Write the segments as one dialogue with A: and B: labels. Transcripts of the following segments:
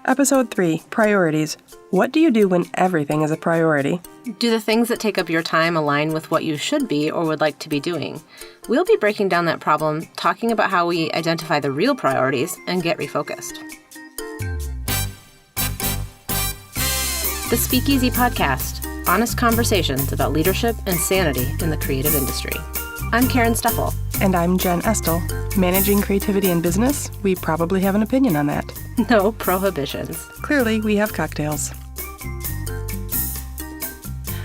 A: Episode 3, Priorities. What do you do when everything is a priority?
B: Do the things that take up your time align with what you should be or would like to be doing? We'll be breaking down that problem, talking about how we identify the real priorities and get refocused. The Speakeasy Podcast, honest conversations about leadership and sanity in the creative industry. I'm Karen Steffel.
A: And I'm Jen Estel. Managing creativity in business, we probably have an opinion on that.
B: No prohibitions.
A: Clearly, we have cocktails.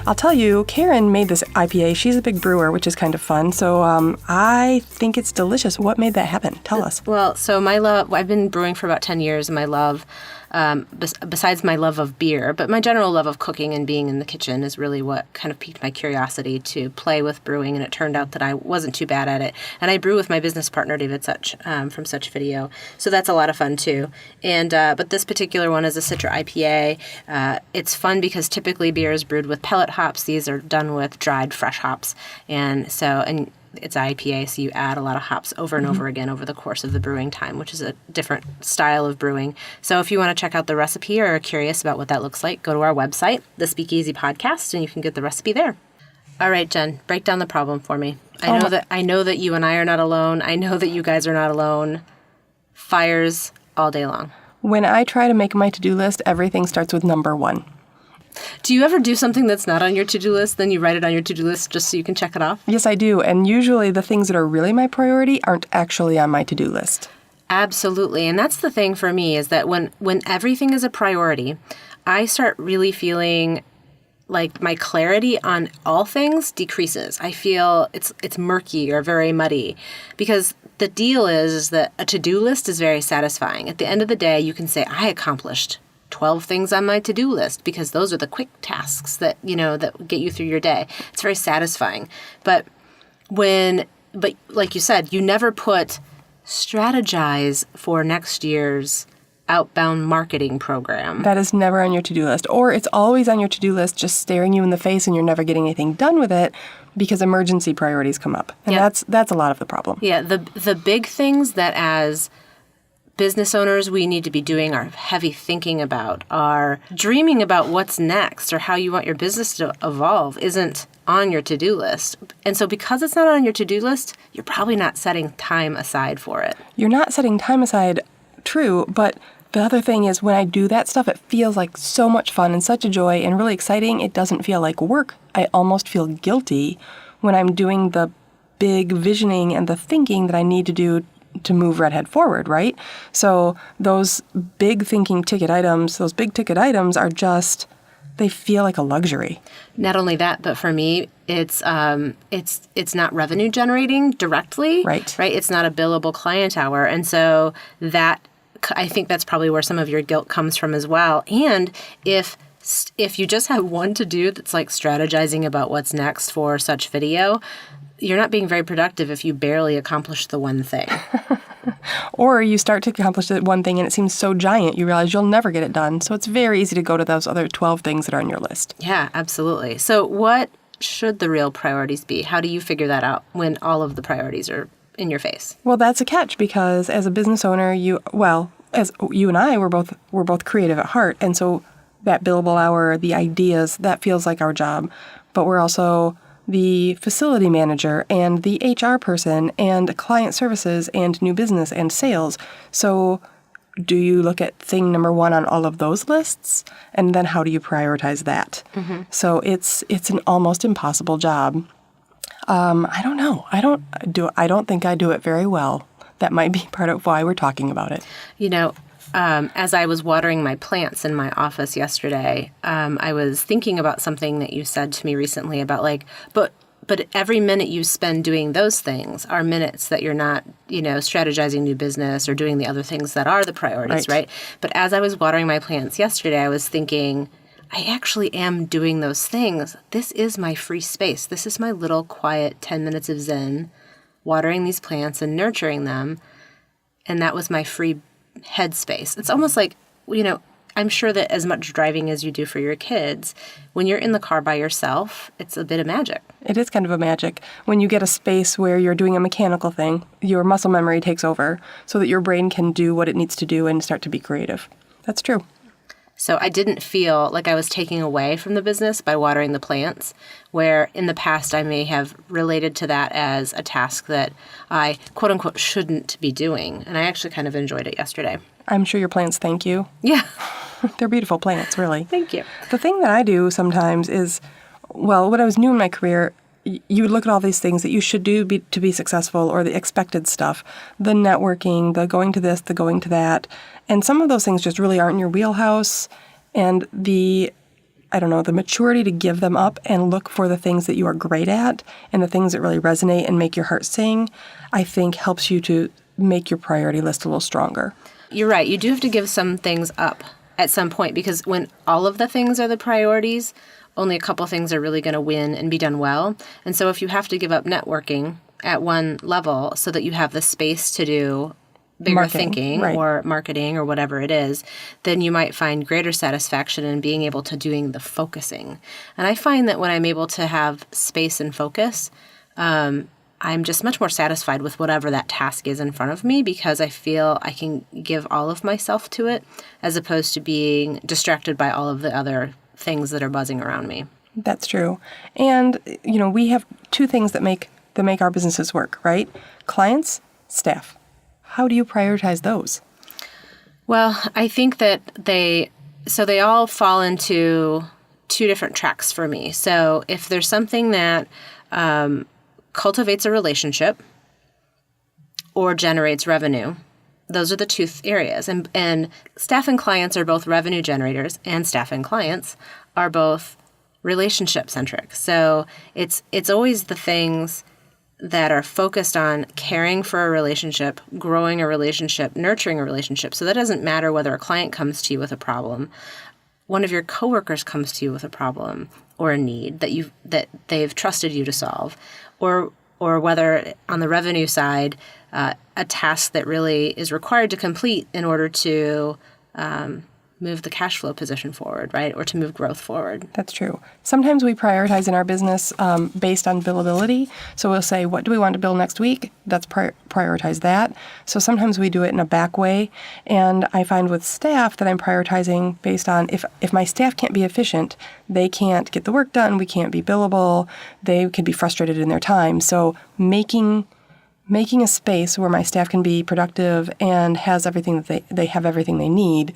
A: I'll tell you, Karen made this IPA. She's a big brewer, which is kind of fun. So I think it's delicious. What made that happen? Tell us.
B: Well, so my love, I've been brewing for about 10 years, and my love, besides my love of beer, but my general love of cooking and being in the kitchen is really what kind of piqued my curiosity to play with brewing, and it turned out that I wasn't too bad at it. And I brew with my business partner, David Such, from Such Video. So that's a lot of fun, too. And but this particular one is a Citra IPA. It's fun because typically beer is brewed with pellet hops. These are done with dried fresh hops. And it's IPA, so you add a lot of hops over and over again over the course of the brewing time, which is a different style of brewing. So if you want to check out the recipe or are curious about what that looks like, go to our website, the Speakeasy Podcast, and you can get the recipe there. All right, Jen, break down the problem for me. I know that you and I are not alone. I know that you guys are not alone. Fires all day long.
A: When I try to make my to-do list, everything starts with number 1.
B: Do you ever do something that's not on your to-do list, then you write it on your to-do list just so you can check it off?
A: Yes, I do. And usually the things that are really my priority aren't actually on my to-do list.
B: Absolutely. And that's the thing for me is that when everything is a priority, I start really feeling like my clarity on all things decreases. I feel it's murky or very muddy because the deal is that a to-do list is very satisfying. At the end of the day, you can say, I accomplished 12 things on my to-do list because those are the quick tasks that get you through your day. It's very satisfying. But like you said, you never put strategize for next year's outbound marketing program.
A: That is never on your to-do list. Or it's always on your to-do list just staring you in the face and you're never getting anything done with it because emergency priorities come up. And that's a lot of the problem.
B: Yeah, the big things that as business owners we need to be doing our heavy thinking about, are dreaming about what's next or how you want your business to evolve isn't on your to-do list. And so because it's not on your to-do list, you're probably not setting time aside for it.
A: You're not setting time aside, true, but the other thing is when I do that stuff, it feels like so much fun and such a joy and really exciting. It doesn't feel like work. I almost feel guilty when I'm doing the big visioning and the thinking that I need to do to move Redhead forward, right? So those big thinking ticket items, those big ticket items are just, they feel like a luxury.
B: Not only that, but for me, it's not revenue generating directly.
A: Right.
B: It's not a billable client hour. And so I think that's probably where some of your guilt comes from as well. And if you just have one to do that's like strategizing about what's next for Such Video, you're not being very productive if you barely accomplish the one thing.
A: Or you start to accomplish that one thing and it seems so giant, you realize you'll never get it done. So it's very easy to go to those other 12 things that are on your list.
B: Yeah, absolutely. So what should the real priorities be? How do you figure that out when all of the priorities are in your face?
A: Well, that's a catch because as a business owner, as you and I, we're both creative at heart. And so that billable hour, the ideas, that feels like our job. But we're also the facility manager and the HR person and client services and new business and sales. So do you look at thing number 1 on all of those lists? And then how do you prioritize that? Mm-hmm. So it's an almost impossible job. I don't know. I don't think I do it very well. That might be part of why we're talking about it.
B: As I was watering my plants in my office yesterday, I was thinking about something that you said to me recently about but every minute you spend doing those things are minutes that you're not, strategizing new business or doing the other things that are the priorities, right? But as I was watering my plants yesterday, I was thinking, I actually am doing those things. This is my free space. This is my little quiet 10 minutes of zen, watering these plants and nurturing them. And that was my free headspace. It's almost like, I'm sure that as much driving as you do for your kids, when you're in the car by yourself, it's a bit of magic.
A: It is kind of a magic. When you get a space where you're doing a mechanical thing, your muscle memory takes over so that your brain can do what it needs to do and start to be creative. That's true.
B: So I didn't feel like I was taking away from the business by watering the plants, where in the past I may have related to that as a task that I, quote unquote, shouldn't be doing. And I actually kind of enjoyed it yesterday.
A: I'm sure your plants thank you.
B: Yeah.
A: They're beautiful plants, really.
B: Thank you.
A: The thing that I do sometimes is, well, when I was new in my career, you would look at all these things that you should do to be successful, or the expected stuff, the networking, the going to this, the going to that. And some of those things just really aren't in your wheelhouse. And the maturity to give them up and look for the things that you are great at and the things that really resonate and make your heart sing, I think helps you to make your priority list a little stronger.
B: You're right. You do have to give some things up at some point, because when all of the things are the priorities, only a couple things are really going to win and be done well. And so if you have to give up networking at one level so that you have the space to do bigger thinking, right, or marketing or whatever it is, then you might find greater satisfaction in being able to doing the focusing. And I find that when I'm able to have space and focus, I'm just much more satisfied with whatever that task is in front of me, because I feel I can give all of myself to it, as opposed to being distracted by all of the other things that are buzzing around me.
A: That's true. And, we have two things that make our businesses work, right? Clients, staff. How do you prioritize those?
B: Well, I think that they all fall into two different tracks for me. So if there's something that cultivates a relationship or generates revenue, those are the two areas. And staff and clients are both revenue generators, and staff and clients are both relationship centric. So it's always the things that are focused on caring for a relationship, growing a relationship, nurturing a relationship. So that doesn't matter whether a client comes to you with a problem, one of your coworkers comes to you with a problem or a need that they've trusted you to solve, or whether on the revenue side, a task that really is required to complete in order to move the cash flow position forward, right? Or to move growth forward.
A: That's true. Sometimes we prioritize in our business based on billability. So we'll say, what do we want to bill next week? Let's prioritize that. So sometimes we do it in a back way. And I find with staff that I'm prioritizing based on if my staff can't be efficient, they can't get the work done, we can't be billable, they could be frustrated in their time. So making a space where my staff can be productive and has everything that they have everything they need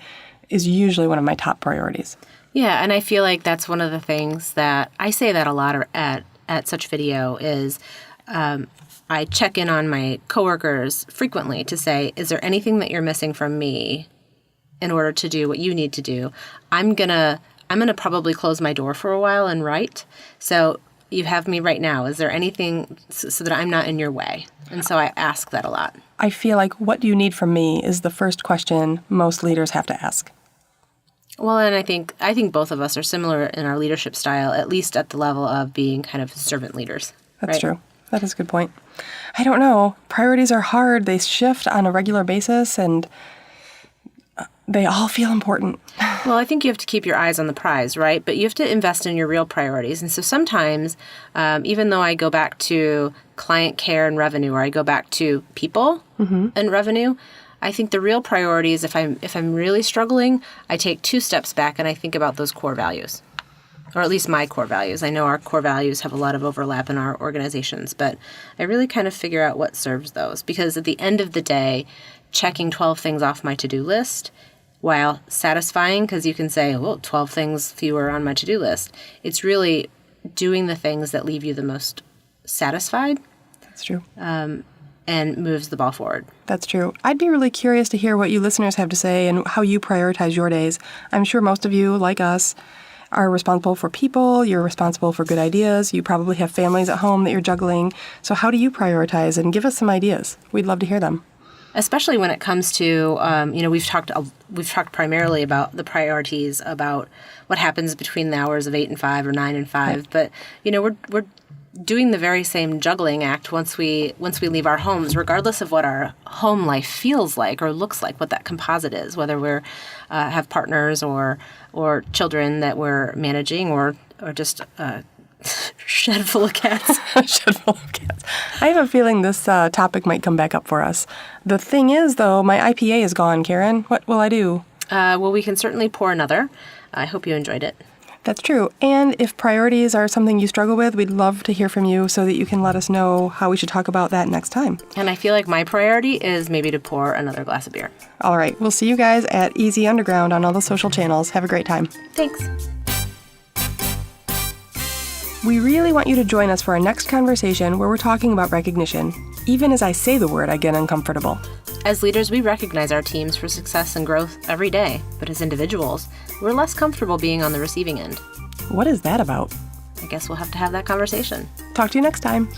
A: is usually one of my top priorities.
B: Yeah, and I feel like that's one of the things that I say that a lot at such video is I check in on my coworkers frequently to say, is there anything that you're missing from me in order to do what you need to do? I'm gonna probably close my door for a while and write. So you have me right now. Is there anything so that I'm not in your way? And so I ask that a lot. I
A: feel like what do you need from me is the first question most leaders have to ask.
B: Well, and I think both of us are similar in our leadership style, at least at the level of being kind of servant leaders.
A: That's
B: right?
A: True. That is a good point. I don't know. Priorities are hard. They shift on a regular basis, and they all feel important.
B: Well, I think you have to keep your eyes on the prize, right? But you have to invest in your real priorities. And so sometimes, even though I go back to client care and revenue, or I go back to people and revenue, I think the real priority is if I'm really struggling, I take 2 steps back and I think about those core values, or at least my core values. I know our core values have a lot of overlap in our organizations, but I really kind of figure out what serves those. Because at the end of the day, checking 12 things off my to-do list, while satisfying, because you can say, well, 12 things fewer on my to-do list, it's really doing the things that leave you the most satisfied.
A: That's true.
B: And moves the ball forward.
A: That's true. I'd be really curious to hear what you listeners have to say and how you prioritize your days. I'm sure most of you, like us, are responsible for people. You're responsible for good ideas. You probably have families at home that you're juggling. So how do you prioritize? And give us some ideas. We'd love to hear them.
B: Especially when it comes to, we've talked primarily about the priorities, about what happens between the hours of 8 and 5 or 9 and 5. Right. But, we're doing the very same juggling act once we leave our homes, regardless of what our home life feels like or looks like, what that composite is, whether we're have partners or children that we're managing or just shed full of cats.
A: Shed full of cats. I have a feeling this topic might come back up for us. The thing is, though, my IPA is gone, Karen. What will I do?
B: Well, we can certainly pour another. I hope you enjoyed it.
A: That's true. And if priorities are something you struggle with, we'd love to hear from you so that you can let us know how we should talk about that next time.
B: And I feel like my priority is maybe to pour another glass of beer.
A: All right. We'll see you guys at Easy Underground on all the social channels. Have a great time.
B: Thanks.
A: We really want you to join us for our next conversation where we're talking about recognition. Even as I say the word, I get uncomfortable.
B: As leaders, we recognize our teams for success and growth every day, but as individuals, we're less comfortable being on the receiving end.
A: What is that about?
B: I guess we'll have to have that conversation.
A: Talk to you next time.